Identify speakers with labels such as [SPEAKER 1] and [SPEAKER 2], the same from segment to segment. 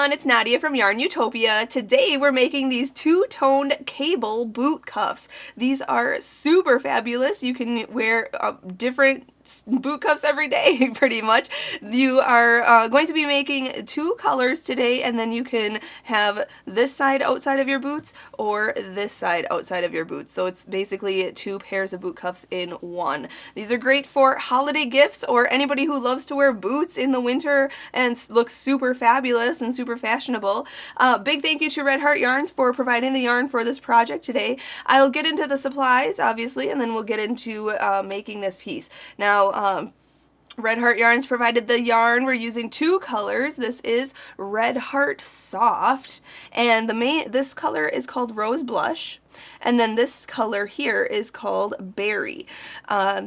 [SPEAKER 1] everyone, it's Nadia from YARNutopia. Today we're making these two-toned cable boot cuffs. These are super fabulous. You can wear different boot cuffs every day, pretty much. You are going to be making two colors today, and then you can have this side outside of your boots or this side outside of your boots. So it's basically two pairs of boot cuffs in one. These are great for holiday gifts or anybody who loves to wear boots in the winter and looks super fabulous and super fashionable. Big thank you to Red Heart Yarns for providing the yarn for this project today. I'll get into the supplies, obviously, and then we'll get into making this piece. Now, Red Heart Yarns provided the yarn. We're using two colors. This is Red Heart Soft, and this color is called Rose Blush, and then this color here is called Berry.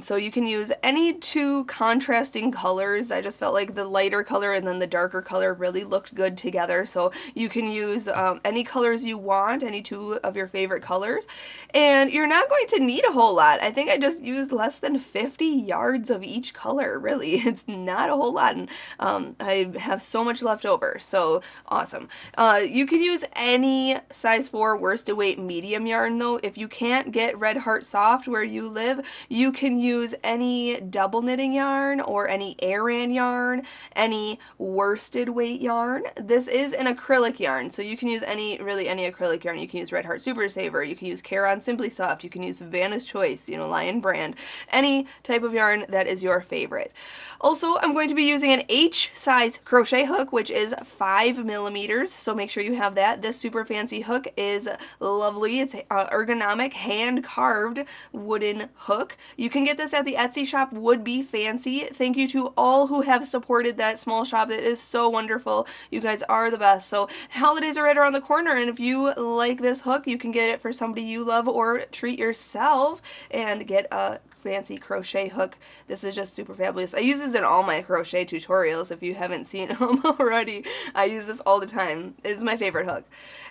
[SPEAKER 1] So you can use any two contrasting colors. I just felt like the lighter color and then the darker color really looked good together. So you can use any colors you want, any two of your favorite colors. And you're not going to need a whole lot. I think I just used less than 50 yards of each color, really. It's not a whole lot, and I have so much left over, so awesome. You can use any size 4 worsted weight medium yarn though. If you can't get Red Heart Soft where you live, you can use any double knitting yarn or any Aran yarn, any worsted weight yarn. This is an acrylic yarn, so you can use really any acrylic yarn. You can use Red Heart Super Saver, you can use Caron Simply Soft, you can use Vanna's Choice, you know, Lion Brand, any type of yarn that is your favorite. Also, I'm going to be using an H size crochet hook, which is 5mm, so make sure you have that. This super fancy hook is lovely. It's ergonomic, hand-carved wooden hook. You can get this at the Etsy shop, Would Be Fancy. Thank you to all who have supported that small shop. It is so wonderful. You guys are the best. So holidays are right around the corner, and if you like this hook, you can get it for somebody you love or treat yourself and get a fancy crochet hook. This is just super fabulous. I use this in all my crochet tutorials if you haven't seen them already. I use this all the time. It's my favorite hook.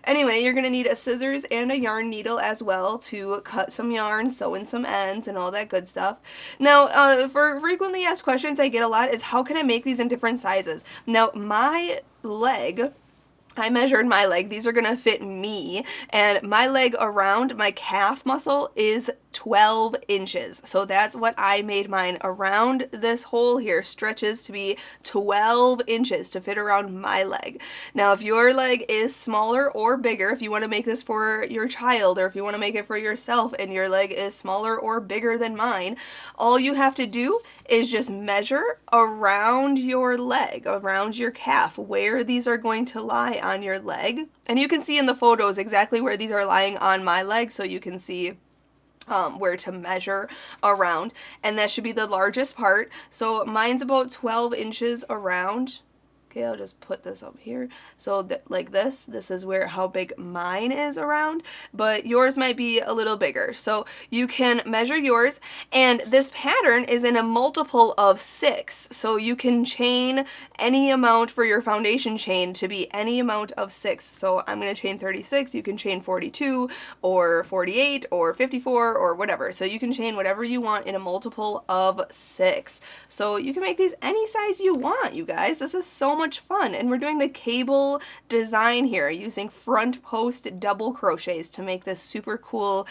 [SPEAKER 1] Anyway, you're going to need a scissors and a yarn needle as well to cut some yarn, sew in some ends, and all that good stuff. Now, for frequently asked questions I get a lot is how can I make these in different sizes? Now, my leg, I measured my leg. These are going to fit me, and my leg around my calf muscle is 12 inches. So that's what I made mine. Around this hole here stretches to be 12 inches to fit around my leg. Now, if your leg is smaller or bigger, if you want to make this for your child or if you want to make it for yourself and your leg is smaller or bigger than mine, all you have to do is just measure around your leg, around your calf, where these are going to lie on your leg. And you can see in the photos exactly where these are lying on my leg, so you can see where to measure around, and that should be the largest part. So mine's about 12 inches around. Okay, I'll just put this up here. So like this is where how big mine is around, but yours might be a little bigger. So you can measure yours, and this pattern is in a multiple of 6. So you can chain any amount for your foundation chain to be any amount of 6. So I'm going to chain 36, you can chain 42 or 48 or 54 or whatever. So you can chain whatever you want in a multiple of 6. So you can make these any size you want, you guys. This is so much fun, and we're doing the cable design here using front post double crochets to make this super cool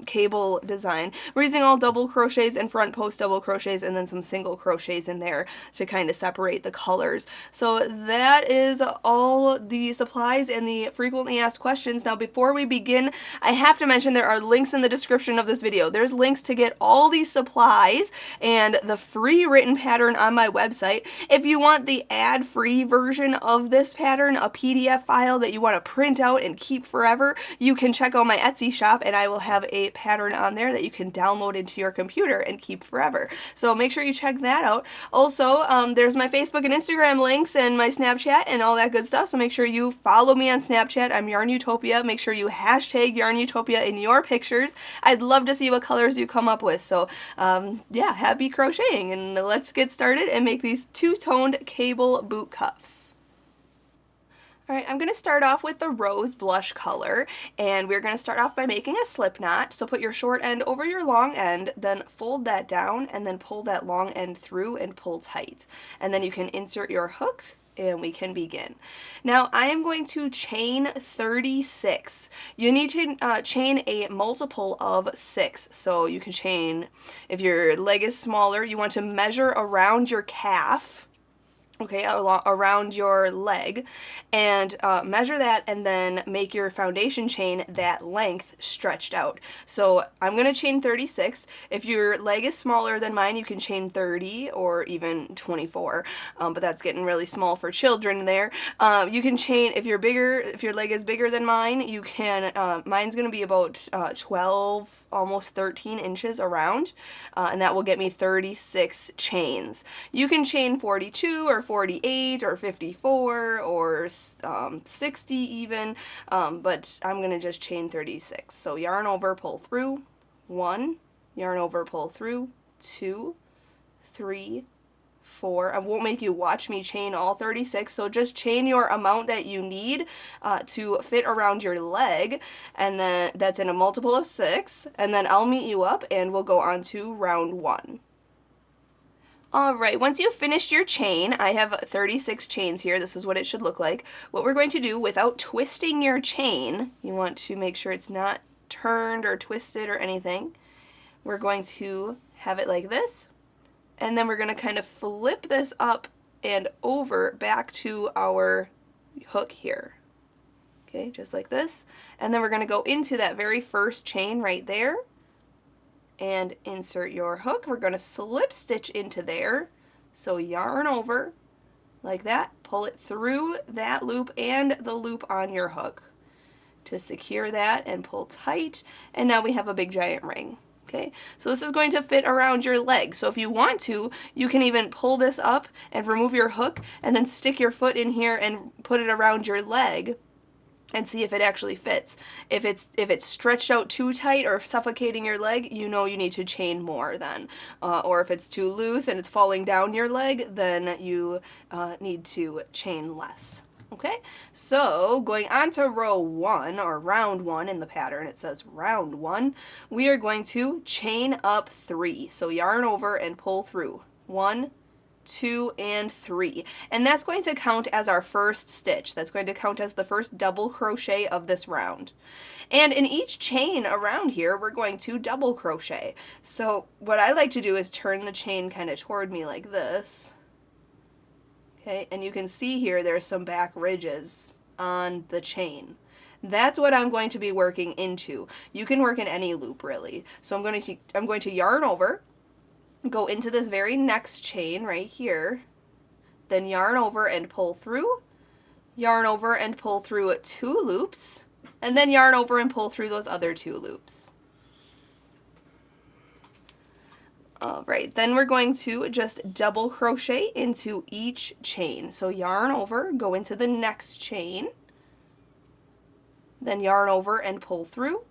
[SPEAKER 1] cable design. We're using all double crochets and front post double crochets and then some single crochets in there to kind of separate the colors. So that is all the supplies and the frequently asked questions. Now, before we begin, I have to mention there are links in the description of this video. There's links to get all these supplies and the free written pattern on my website. If you want the ad-free version of this pattern, a PDF file that you want to print out and keep forever, you can check out my Etsy shop, and I will have a pattern on there that you can download into your computer and keep forever. So make sure you check that out. Also, there's my Facebook and Instagram links and my Snapchat and all that good stuff, so make sure you follow me on Snapchat. I'm YARNutopia. Make sure you hashtag YARNutopia in your pictures. I'd love to see what colors you come up with. So yeah, happy crocheting, and let's get started and make these two-toned cable boot cuffs. Alright, I'm going to start off with the rose blush color, and we're going to start off by making a slip knot. So put your short end over your long end, then fold that down, and then pull that long end through and pull tight. And then you can insert your hook and we can begin. Now I am going to chain 36. You need to chain a multiple of 6. So you can chain, if your leg is smaller, you want to measure around your calf, okay, around your leg, and measure that, and then make your foundation chain that length stretched out. So I'm going to chain 36. If your leg is smaller than mine, you can chain 30 or even 24, but that's getting really small for children there. You can chain, if you're bigger, if your leg is bigger than mine, you can, mine's going to be about 12, almost 13 inches around, and that will get me 36 chains. You can chain 42 or 48 or 54 or 60 even, but I'm going to just chain 36. So yarn over, pull through, 1, yarn over, pull through, 2, 3, 4. I won't make you watch me chain all 36, so just chain your amount that you need to fit around your leg, and then that's in a multiple of 6, and then I'll meet you up and we'll go on to round 1. Alright, once you've finished your chain, I have 36 chains here, this is what it should look like. What we're going to do, without twisting your chain, you want to make sure it's not turned or twisted or anything, we're going to have it like this, and then we're going to kind of flip this up and over back to our hook here. Okay, just like this. And then we're going to go into that very first chain right there and insert your hook. We're going to slip stitch into there. So yarn over like that, pull it through that loop and the loop on your hook to secure that and pull tight. And now we have a big giant ring. Okay, so this is going to fit around your leg. So if you want to, you can even pull this up and remove your hook and then stick your foot in here and put it around your leg and see if it actually fits. If it's stretched out too tight or suffocating your leg, you know you need to chain more then. Or if it's too loose and it's falling down your leg, then you need to chain less. Okay, so going on to row 1, or round 1 in the pattern, it says round 1, we are going to chain up 3. So yarn over and pull through. 1, 2, and 3. And that's going to count as our first stitch. That's going to count as the first double crochet of this round. And in each chain around here, we're going to double crochet. So what I like to do is turn the chain kind of toward me like this. Okay, and you can see here there's some back ridges on the chain. That's what I'm going to be working into. You can work in any loop really. So I'm going to yarn over, go into this very next chain right here, then yarn over and pull through, yarn over and pull through 2 loops, and then yarn over and pull through those other 2 loops. Alright, then we're going to just double crochet into each chain. So yarn over, go into the next chain, then yarn over and pull through,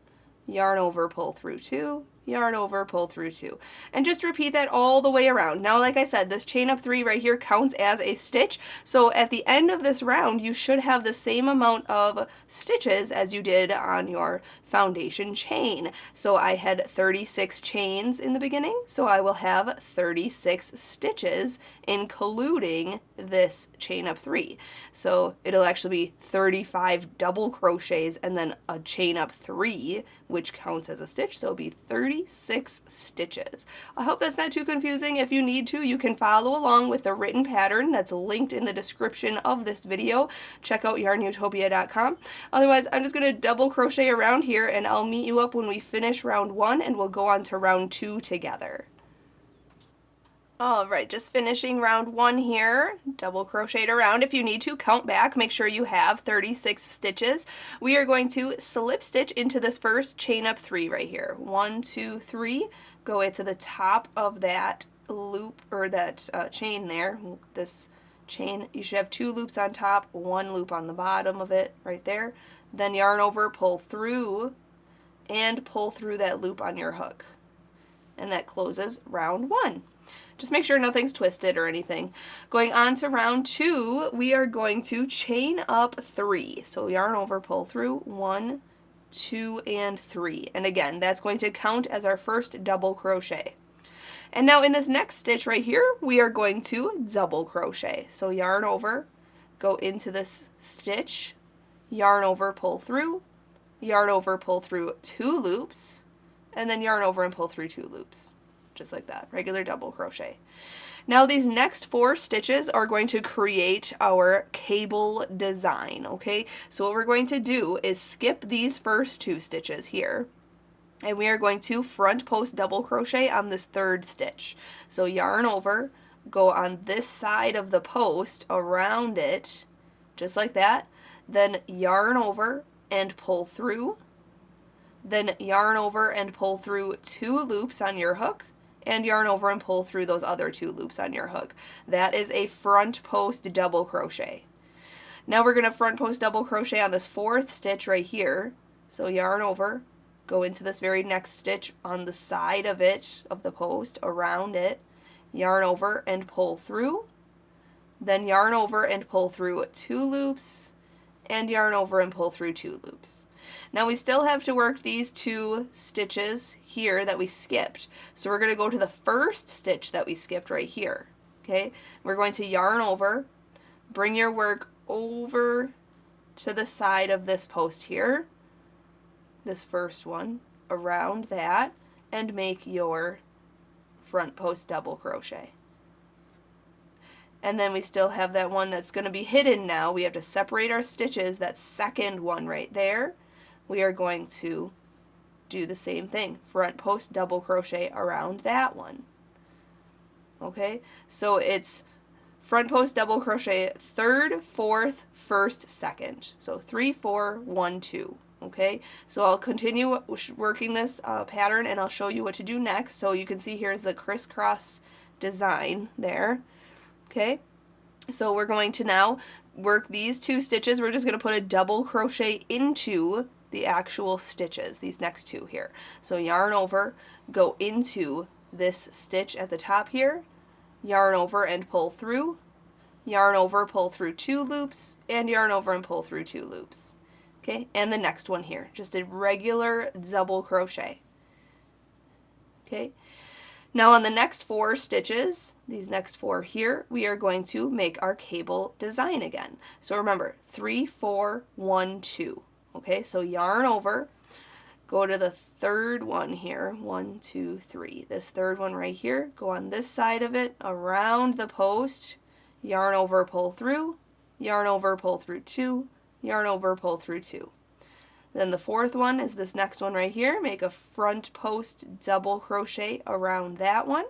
[SPEAKER 1] yarn over, pull through 2, yarn over, pull through 2. And just repeat that all the way around. Now, like I said, this chain up 3 right here counts as a stitch. So at the end of this round, you should have the same amount of stitches as you did on your foundation chain. So I had 36 chains in the beginning, so I will have 36 stitches including this chain up 3. So it'll actually be 35 double crochets and then a chain up 3, which counts as a stitch, so it'll be 36 stitches. I hope that's not too confusing. If you need to, you can follow along with the written pattern that's linked in the description of this video. Check out YARNutopia.com. Otherwise, I'm just going to double crochet around here, and I'll meet you up when we finish round 1 and we'll go on to round 2 together. Alright, just finishing round 1 here, double crocheted around. If you need to, count back, make sure you have 36 stitches. We are going to slip stitch into this first chain up 3 right here. 1, 2, 3, go into the top of that loop, or that chain there, this chain. You should have 2 loops on top, 1 loop on the bottom of it, right there. Then yarn over, pull through, and pull through that loop on your hook. And that closes round 1. Just make sure nothing's twisted or anything. Going on to round 2, we are going to chain up 3. So yarn over, pull through, 1, 2, and 3. And again, that's going to count as our first double crochet. And now in this next stitch right here, we are going to double crochet. So yarn over, go into this stitch, yarn over, pull through, yarn over, pull through 2 loops, and then yarn over and pull through 2 loops, just like that, regular double crochet. Now these next 4 stitches are going to create our cable design, okay? So what we're going to do is skip these first 2 stitches here, and we are going to front post double crochet on this 3rd stitch. So yarn over, go on this side of the post around it, just like that, then yarn over and pull through, then yarn over and pull through 2 loops on your hook, and yarn over and pull through those other 2 loops on your hook. That is a front post double crochet. Now we're going to front post double crochet on this 4th stitch right here. So yarn over, go into this very next stitch on the side of it, of the post, around it, yarn over and pull through, then yarn over and pull through 2 loops, and yarn over and pull through 2 loops. Now we still have to work these 2 stitches here that we skipped. So we're going to go to the first stitch that we skipped right here. Okay? We're going to yarn over, bring your work over to the side of this post here, this first one, around that, and make your front post double crochet. And then we still have that one that's going to be hidden now. We have to separate our stitches, that second one right there. We are going to do the same thing, front post double crochet around that one. Okay, so it's front post double crochet 3rd, 4th, 1st, 2nd. So 3, 4, 1, 2. Okay, so I'll continue working this pattern and I'll show you what to do next. So you can see here's the crisscross design there. Okay, so we're going to now work these 2 stitches. We're just going to put a double crochet into the actual stitches, these next 2 here. So yarn over, go into this stitch at the top here, yarn over and pull through, yarn over, pull through 2 loops, and yarn over and pull through 2 loops. Okay, and the next one here, just a regular double crochet. Okay, now on the next 4 stitches, these next 4 here, we are going to make our cable design again. So remember, 3, 4, 1, 2. Okay, so yarn over, go to the 3rd one here, 1, 2, 3. This 3rd one right here, go on this side of it, around the post, yarn over, pull through, yarn over, pull through 2, yarn over, pull through 2. Then the 4th one is this next one right here, make a front post double crochet around that one.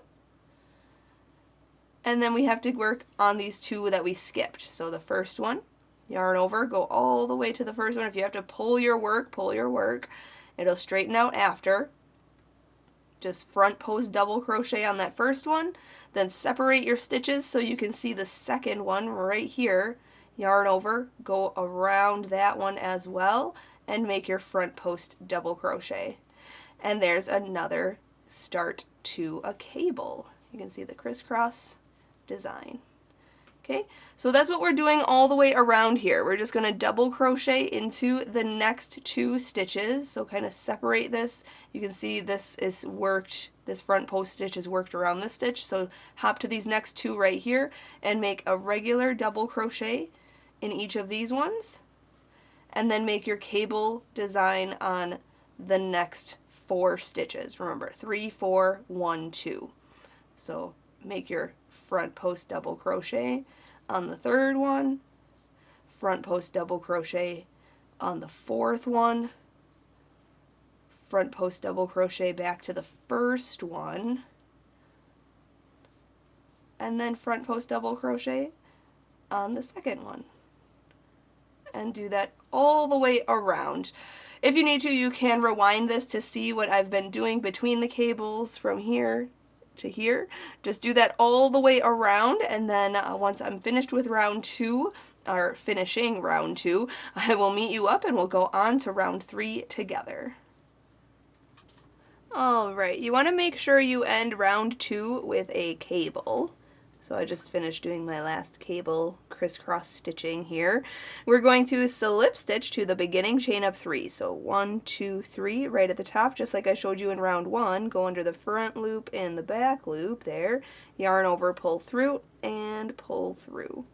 [SPEAKER 1] And then we have to work on these 2 that we skipped. So the first one, yarn over, go all the way to the first one. If you have to pull your work, pull your work. It'll straighten out after. Just front post double crochet on that first one, then separate your stitches so you can see the second one right here. Yarn over, go around that one as well, and make your front post double crochet. And there's another start to a cable. You can see the crisscross design. Okay, so that's what we're doing all the way around here. We're just going to double crochet into the next 2 stitches. So kind of separate this. You can see this is worked, this front post stitch is worked around this stitch. So hop to these next 2 right here and make a regular double crochet in each of these ones. And then make your cable design on the next 4 stitches. Remember, 3, 4, 1, 2. So make your front post double crochet on the 3rd one, front post double crochet on the 4th one, front post double crochet back to the 1st one, and then front post double crochet on the 2nd one. And do that all the way around. If you need to, you can rewind this to see what I've been doing between the cables from here to here. Just do that all the way around, and then once I'm finished with round 2, or finishing round 2, I will meet you up and we'll go on to round 3 together. Alright, you want to make sure you end round 2 with a cable. So I just finished doing my last cable crisscross stitching here. We're going to slip stitch to the beginning chain of 3. So 1, 2, 3 right at the top, just like I showed you in round 1. Go under the front loop and the back loop there. Yarn over, pull through, and pull through.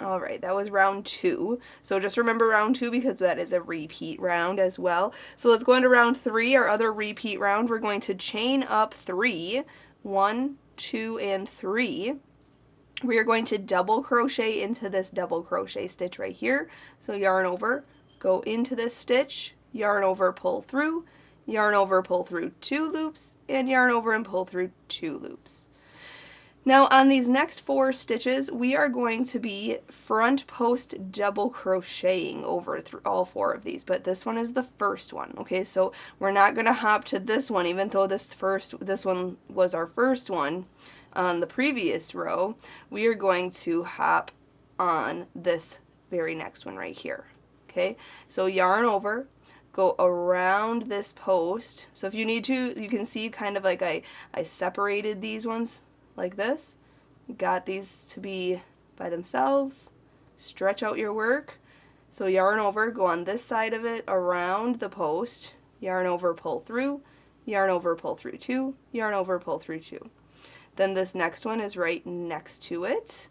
[SPEAKER 1] Alright, that was round 2. So just remember round 2 because that is a repeat round as well. So let's go into round 3, our other repeat round. We're going to chain up 3. 1, 2, and 3. We are going to double crochet into this double crochet stitch right here. So yarn over, go into this stitch, yarn over, pull through, yarn over, pull through 2 loops, and yarn over and pull through 2 loops. Now on these next 4 stitches, we are going to be front post double crocheting over through all 4 of these, but this one is the first one. Okay, so we're not going to hop to this one, even though this one was our first one on the previous row. We are going to hop on this very next one right here. Okay, so yarn over, go around this post. So if you need to, you can see kind of like I separated these ones like this. Got these to be by themselves. Stretch out your work. So yarn over, go on this side of it around the post, yarn over, pull through, yarn over, pull through 2, yarn over, pull through 2. Then this next one is right next to it.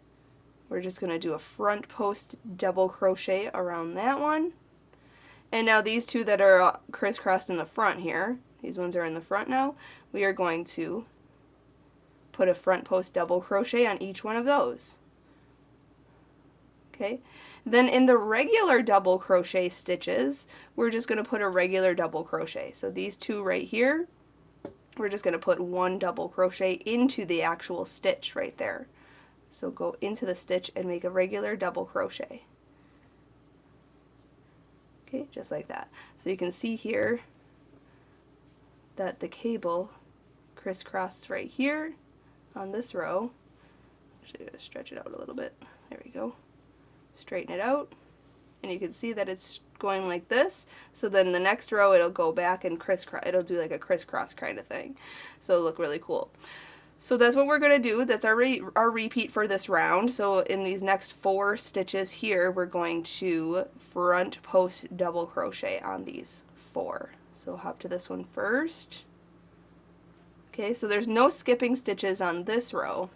[SPEAKER 1] We're just going to do a front post double crochet around that one. And now these 2 that are crisscrossed in the front here, these ones are in the front now, we are going to put a front post double crochet on each one of those. Okay, then in the regular double crochet stitches, we're just going to put a regular double crochet. So these 2 right here, we're just going to put 1 double crochet into the actual stitch right there. So go into the stitch and make a regular double crochet. Okay, just like that. So you can see here that the cable crisscrossed right here on this row. Actually, I'm going to stretch it out a little bit. There we go. Straighten it out. And you can see that it's going like this. So then the next row it'll go back and crisscross. It'll do like a crisscross kind of thing. So it'll look really cool. So that's what we're going to do. That's our repeat for this round. So in these next 4 stitches here, we're going to front post double crochet on these 4. So hop to this one first. Okay, so there's no skipping stitches on this row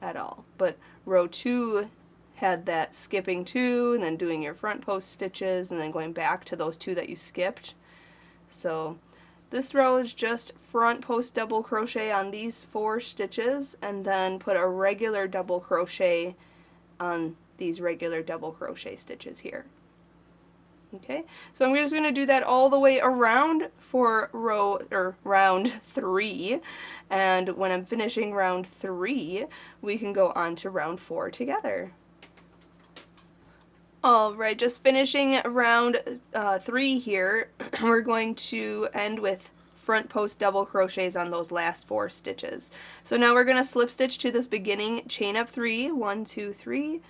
[SPEAKER 1] at all, but row 2 had that skipping 2 and then doing your front post stitches and then going back to those 2 that you skipped. So this row is just front post double crochet on these 4 stitches and then put a regular double crochet on these regular double crochet stitches here. Okay, so I'm just going to do that all the way around for round 3, and when I'm finishing round 3, we can go on to round 4 together. Alright, just finishing round 3 here, we're going to end with front post double crochets on those last 4 stitches. So now we're going to slip stitch to this beginning, chain up 3, 1, 2, 3,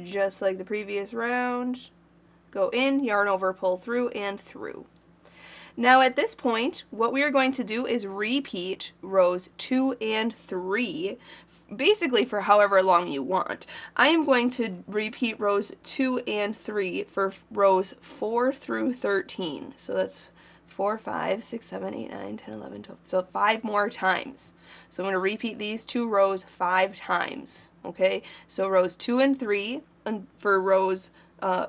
[SPEAKER 1] just like the previous round. Go in, yarn over, pull through, and through. Now at this point, what we are going to do is repeat rows 2 and 3, basically for however long you want. I am going to repeat rows 2 and 3 for rows 4 through 13. So that's 4, 5, 6, 7, 8, 9, 10, 11, 12. So 5 more times. So I'm going to repeat these 2 rows 5 times. Okay, so rows 2 and 3 for rows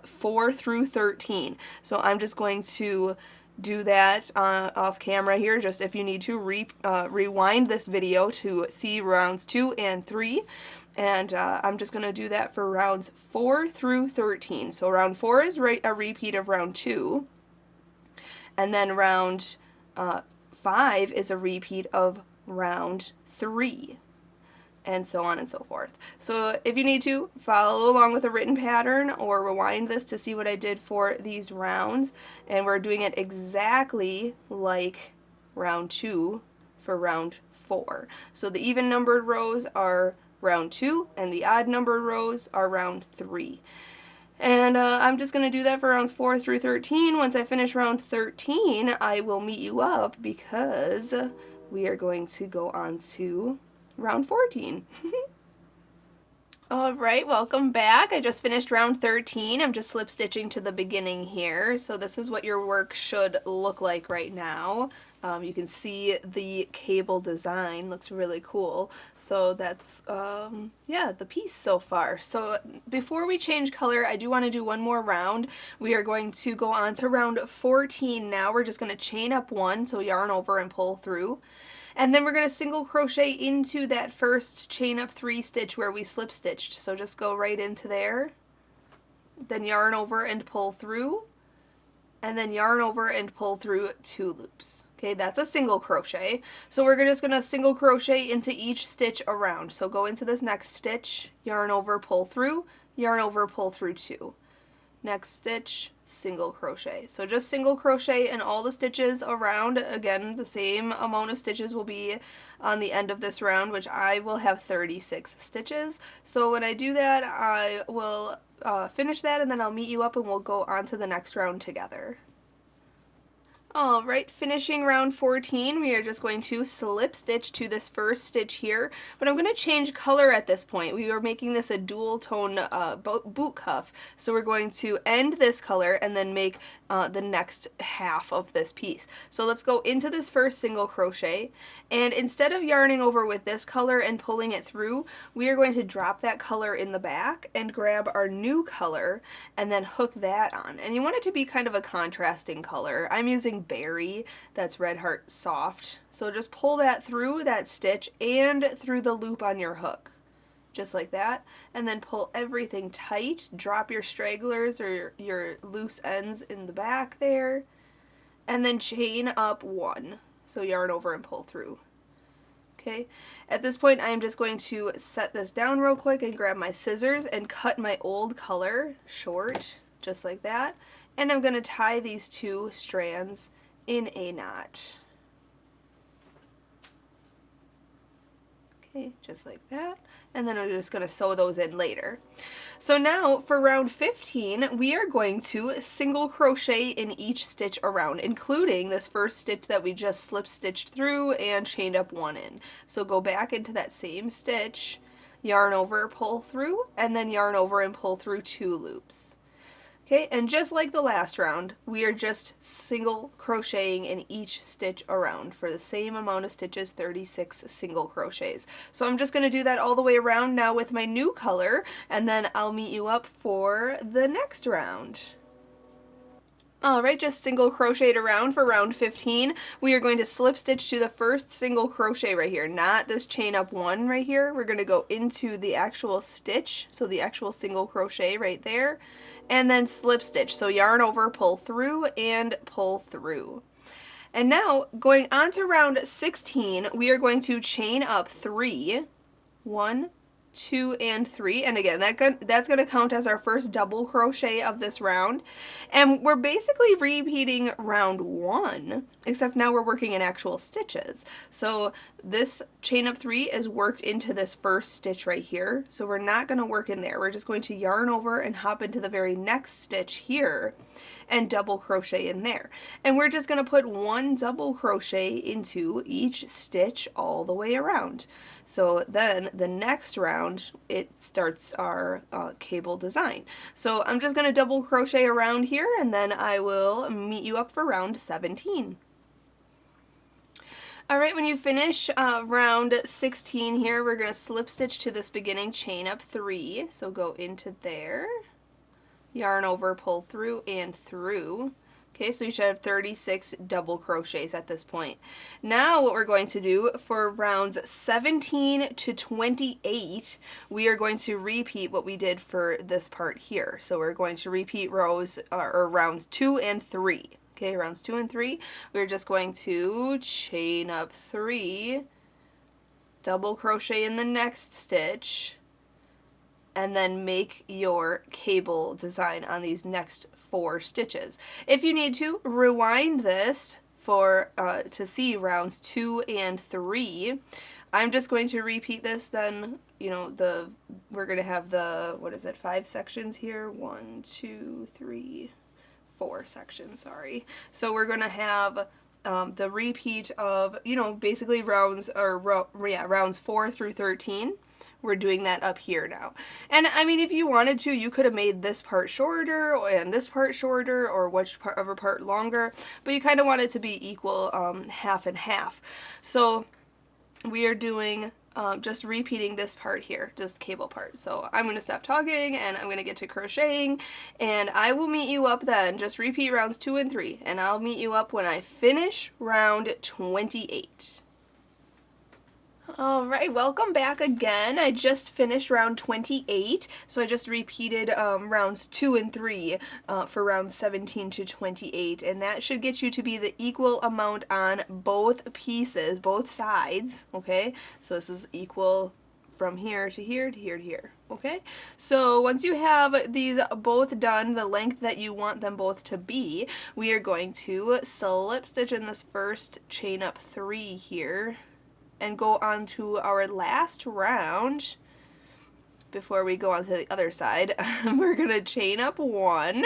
[SPEAKER 1] 4 through 13. So I'm just going to do that off camera here, just if you need to rewind this video to see rounds 2 and 3. And I'm just going to do that for rounds 4 through 13. So round 4 is a repeat of round 2. And then round 5 is a repeat of round 3. And so on and so forth. So if you need to, follow along with a written pattern or rewind this to see what I did for these rounds. And we're doing it exactly like round 2 for round 4. So the even numbered rows are round 2 and the odd numbered rows are round 3. And I'm just going to do that for rounds 4 through 13. Once I finish round 13, I will meet you up because we are going to go on to round 14. Alright, welcome back. I just finished round 13. I'm just slip stitching to the beginning here. So this is what your work should look like right now. You can see the cable design looks really cool. So that's, yeah, the piece so far. So before we change color, I do want to do one more round. We are going to go on to round 14 now. We're just going to chain up one, so yarn over and pull through. And then we're going to single crochet into that first chain up 3 stitch where we slip stitched. So just go right into there, then yarn over and pull through, and then yarn over and pull through 2 loops. Okay, that's a single crochet. So we're just going to single crochet into each stitch around. So go into this next stitch, yarn over, pull through, yarn over, pull through 2. Next stitch, single crochet. So just single crochet in all the stitches around. Again, the same amount of stitches will be on the end of this round, which I will have 36 stitches. So when I do that, I will finish that, and then I'll meet you up and we'll go on to the next round together. Alright, finishing round 14, we are just going to slip stitch to this first stitch here, but I'm going to change color at this point. We are making this a dual tone boot cuff, so we're going to end this color and then make the next half of this piece. So let's go into this first single crochet, and instead of yarning over with this color and pulling it through, we are going to drop that color in the back and grab our new color and then hook that on. And you want it to be kind of a contrasting color. I'm using Berry, that's Red Heart Soft. So just pull that through that stitch and through the loop on your hook. Just like that, and then pull everything tight, drop your stragglers or your loose ends in the back there, and then chain up 1. So yarn over and pull through. Okay, at this point I'm just going to set this down real quick and grab my scissors and cut my old color short, just like that, and I'm going to tie these 2 strands in a knot. Okay, just like that. And then I'm just going to sew those in later. So now for round 15, we are going to single crochet in each stitch around, including this first stitch that we just slip stitched through and chained up 1 in. So go back into that same stitch, yarn over, pull through, and then yarn over and pull through 2 loops. Okay, and just like the last round, we are just single crocheting in each stitch around for the same amount of stitches, 36 single crochets. So I'm just going to do that all the way around now with my new color, and then I'll meet you up for the next round. Alright, just single crocheted around for round 15. We are going to slip stitch to the first single crochet right here, not this chain up 1 right here. We're going to go into the actual stitch, so the actual single crochet right there, and then slip stitch. So yarn over, pull through, and pull through. And now, going on to round 16, we are going to chain up 3, 1, 2, and 3, and again that's going to count as our first double crochet of this round, and we're basically repeating round 1, except now we're working in actual stitches. So this chain up 3 is worked into this first stitch right here, so we're not going to work in there. We're just going to yarn over and hop into the very next stitch here and double crochet in there, and we're just going to put 1 double crochet into each stitch all the way around. So then the next round it starts our cable design. So I'm just going to double crochet around here, and then I will meet you up for round 17. Alright, when you finish round 16 here, we're going to slip stitch to this beginning chain up 3. So go into there, yarn over, pull through, and through. Okay, so you should have 36 double crochets at this point. Now what we're going to do for rounds 17 to 28, we are going to repeat what we did for this part here. So we're going to repeat rows or rounds 2 and 3. Okay, rounds 2 and 3, we're just going to chain up 3, double crochet in the next stitch, and then make your cable design on these next 4 stitches. If you need to, rewind this for to see rounds 2 and 3. I'm just going to repeat this then, you know, we're going to have the, 5 sections here? 1, 2, 3, 4 sections, sorry. So we're going to have the repeat of, you know, basically rounds, or rounds 4 through 13. we're doing that up here now. And I mean, if you wanted to, you could have made this part shorter and this part shorter, or whichever part longer, but you kind of want it to be equal, half and half. So we are doing just repeating this part here, just cable part. So I'm going to stop talking and I'm going to get to crocheting, and I will meet you up then. Just repeat rounds 2 and 3, and I'll meet you up when I finish round 28. Alright, welcome back again. I just finished round 28, so I just repeated rounds 2 and 3 for rounds 17 to 28, and that should get you to be the equal amount on both pieces, both sides, okay? So this is equal from here to here to here to here, okay? So once you have these both done, the length that you want them both to be, we are going to slip stitch in this first chain up 3 here, and go on to our last round. Before we go on to the other side, we're going to chain up 1,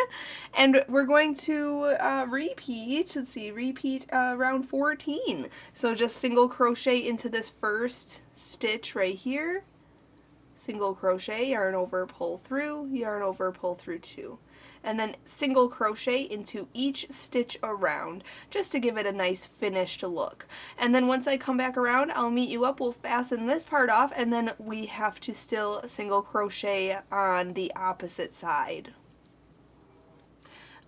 [SPEAKER 1] and we're going to repeat, let's see, round 14. So just single crochet into this first stitch right here, single crochet, yarn over, pull through, yarn over, pull through 2. And then single crochet into each stitch around, just to give it a nice finished look. And then once I come back around, I'll meet you up, we'll fasten this part off, and then we have to still single crochet on the opposite side.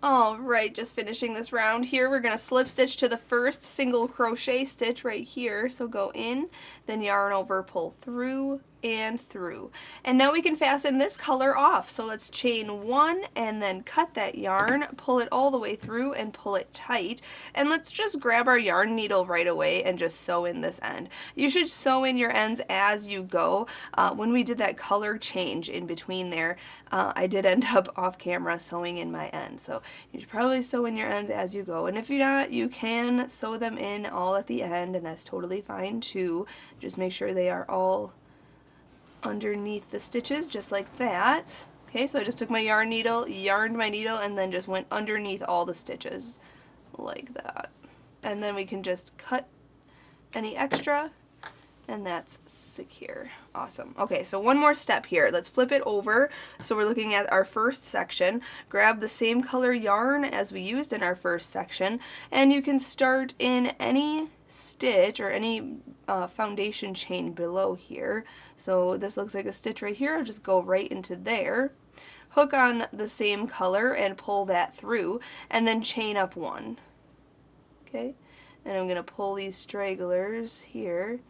[SPEAKER 1] Alright, just finishing this round here, we're going to slip stitch to the first single crochet stitch right here. So go in, then yarn over, pull through, and through. And now we can fasten this color off. So let's chain 1 and then cut that yarn, pull it all the way through and pull it tight. And let's just grab our yarn needle right away and just sew in this end. You should sew in your ends as you go. When we did that color change in between there, I did end up off camera sewing in my end. So you should probably sew in your ends as you go. And if you're not, you can sew them in all at the end, and that's totally fine too. Just make sure they are all underneath the stitches, just like that. Okay, so I just took my yarn needle, yarned my needle, and then just went underneath all the stitches like that. And then we can just cut any extra, and that's secure. Awesome. Okay, so one more step here. Let's flip it over. So we're looking at our first section. Grab the same color yarn as we used in our first section, and you can start in any stitch or any foundation chain below here. So this looks like a stitch right here. I'll just go right into there, hook on the same color and pull that through, and then chain up 1. Okay, and I'm going to pull these stragglers here.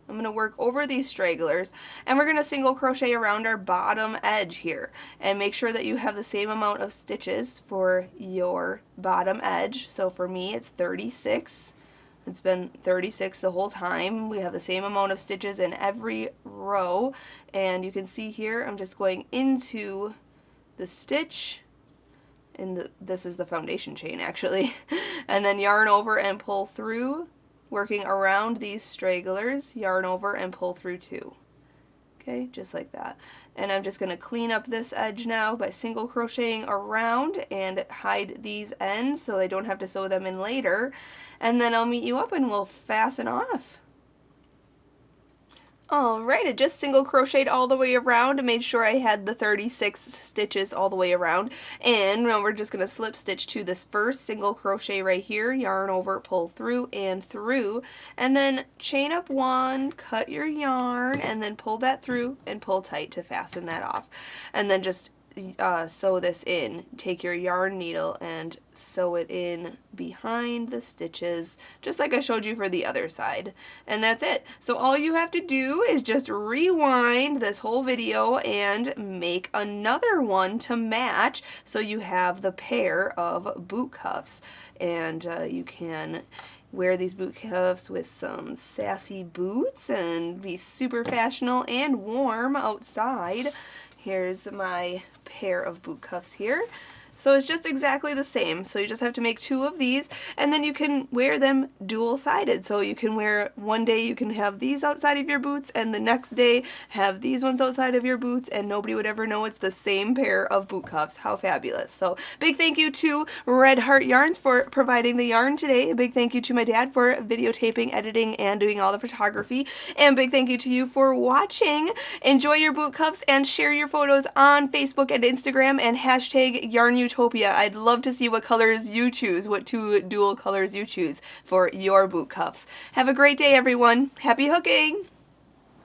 [SPEAKER 1] I'm going to work over these stragglers, and we're going to single crochet around our bottom edge here, and make sure that you have the same amount of stitches for your bottom edge. So for me it's 36. It's been 36 the whole time. We have the same amount of stitches in every row, and you can see here I'm just going into the stitch, and this is the foundation chain actually, and then yarn over and pull through, working around these stragglers, yarn over and pull through 2. Okay, just like that. And I'm just going to clean up this edge now by single crocheting around and hide these ends so I don't have to sew them in later. And then I'll meet you up and we'll fasten off. Alright, I just single crocheted all the way around and made sure I had the 36 stitches all the way around. And now we're just going to slip stitch to this first single crochet right here, yarn over, pull through, and then chain up 1, cut your yarn, and then pull that through and pull tight to fasten that off. And then just sew this in. Take your yarn needle and sew it in behind the stitches, just like I showed you for the other side. And that's it. So all you have to do is just rewind this whole video and make another one to match, so you have the pair of boot cuffs. And you can wear these boot cuffs with some sassy boots and be super fashionable and warm outside. Here's my pair of boot cuffs here. So it's just exactly the same. So you just have to make 2 of these, and then you can wear them dual-sided. So you can wear, one day you can have these outside of your boots, and the next day have these ones outside of your boots, and nobody would ever know it's the same pair of boot cuffs. How fabulous. So big thank you to Red Heart Yarns for providing the yarn today. A big thank you to my dad for videotaping, editing, and doing all the photography. And big thank you to you for watching. Enjoy your boot cuffs and share your photos on Facebook and Instagram and hashtag YARNutopia. I'd love to see what colors you choose, what 2 dual colors you choose for your boot cuffs. Have a great day, everyone. Happy hooking!